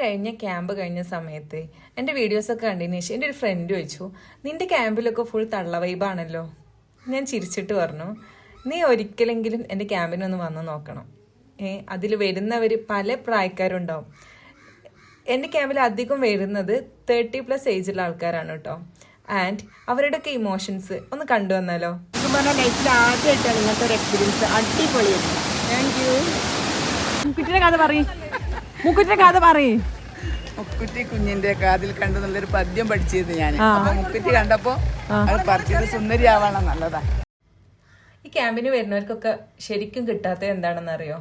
കഴിഞ്ഞ ക്യാമ്പ് കഴിഞ്ഞ സമയത്ത് എൻ്റെ വീഡിയോസൊക്കെ കണ്ടതിന് ശേഷം എൻ്റെ ഒരു ഫ്രണ്ട് ചോദിച്ചു, നിന്റെ ക്യാമ്പിലൊക്കെ ഫുൾ തള്ള വൈബാണല്ലോ. ഞാൻ ചിരിച്ചിട്ട് പറഞ്ഞു, നീ ഒരിക്കലെങ്കിലും എൻ്റെ ക്യാമ്പിനൊന്ന് വന്ന് നോക്കണം. അതിൽ വരുന്നവർ പല പ്രായക്കാരുണ്ടാവും. എൻ്റെ ക്യാമ്പിൽ അധികം വരുന്നത് 30+ ഏജുള്ള ആൾക്കാരാണ് കേട്ടോ. ആൻഡ് അവരുടെയൊക്കെ ഇമോഷൻസ് ഒന്ന് കണ്ടുവന്നാലോ. ലൈഫിൽ ആദ്യമായിട്ടാണ് ഇങ്ങനത്തെ ഒരു എക്സ്പീരിയൻസ്. അടിപൊളിയായിരുന്നു. Thank you. മുക്കുറ്റിയുടെ കഥ പറയും. മുക്കുറ്റി കുഞ്ഞിന്റെ കാതിൽ കണ്ടു നല്ലൊരു പദ്യം പഠിച്ചിരുന്നു ഞാൻ. അപ്പൊ മുക്കുറ്റി കണ്ടപ്പോ അത് പറിച്ചത് സുന്ദരിയാവണം നല്ലതാ. ഈ ക്യാമ്പിന് വരുന്നവർക്കൊക്കെ ശരിക്കും കിട്ടാത്തത് എന്താണെന്ന് അറിയോ?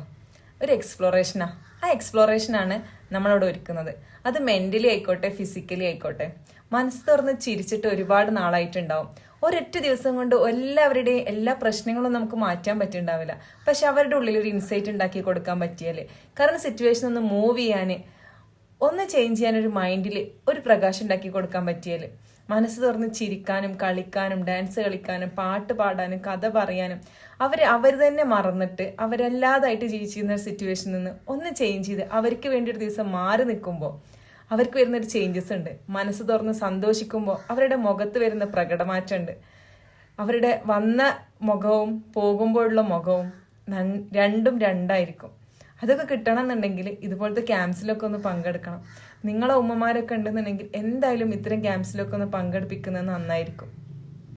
ഒരു എക്സ്പ്ലോറേഷനാ. ആ എക്സ്പ്ലോറേഷനാണ് നമ്മളവിടെ ഒരുക്കുന്നത്. അത് മെന്റലി ആയിക്കോട്ടെ, ഫിസിക്കലി ആയിക്കോട്ടെ. മനസ്സ് തുറന്ന് ചിരിച്ചിട്ട് ഒരുപാട് നാളായിട്ടുണ്ടാവും. ഒരൊറ്റ ദിവസം കൊണ്ട് എല്ലാവരുടെയും എല്ലാ പ്രശ്നങ്ങളും നമുക്ക് മാറ്റാൻ പറ്റുന്നുണ്ടാവില്ല. പക്ഷെ അവരുടെ ഉള്ളിൽ ഒരു ഇൻസൈറ്റ് ഉണ്ടാക്കി കൊടുക്കാൻ പറ്റിയാല്, കാരണം സിറ്റുവേഷൻ ഒന്ന് മൂവ് ചെയ്യാൻ, ഒന്ന് ചേഞ്ച് ചെയ്യാൻ ഒരു മൈൻഡിൽ ഒരു പ്രകാശം ഉണ്ടാക്കി കൊടുക്കാൻ പറ്റിയാല്, മനസ്സ് തുറന്ന് ചിരിക്കാനും കളിക്കാനും ഡാൻസ് കളിക്കാനും പാട്ട് പാടാനും കഥ പറയാനും അവർ തന്നെ മറന്നിട്ട് അവരല്ലാതായിട്ട് ജീവിച്ചിരുന്ന ഒരു സിറ്റുവേഷനിൽ നിന്ന് ഒന്ന് ചേഞ്ച് ചെയ്ത് അവർക്ക് വേണ്ടി ഒരു ദിവസം മാറി നിൽക്കുമ്പോൾ അവർക്ക് വരുന്നൊരു ചേഞ്ചസ് ഉണ്ട്. മനസ്സ് തുറന്ന് സന്തോഷിക്കുമ്പോൾ അവരുടെ മുഖത്ത് വരുന്ന പ്രകടമാറ്റമുണ്ട്. അവരുടെ വന്ന മുഖവും പോകുമ്പോഴുള്ള മുഖവും രണ്ടും രണ്ടായിരിക്കും. അതൊക്കെ കിട്ടണം എന്നുണ്ടെങ്കിൽ ഇതുപോലത്തെ ക്യാമ്പ്സിലൊക്കെ ഒന്ന് പങ്കെടുക്കണം. നിങ്ങളെ ഉമ്മമാരൊക്കെ ഉണ്ടെന്നുണ്ടെങ്കിൽ എന്തായാലും ഇത്തരം ക്യാമ്പ്സിലൊക്കെ ഒന്ന് പങ്കെടുപ്പിക്കുന്നത് നന്നായിരിക്കും.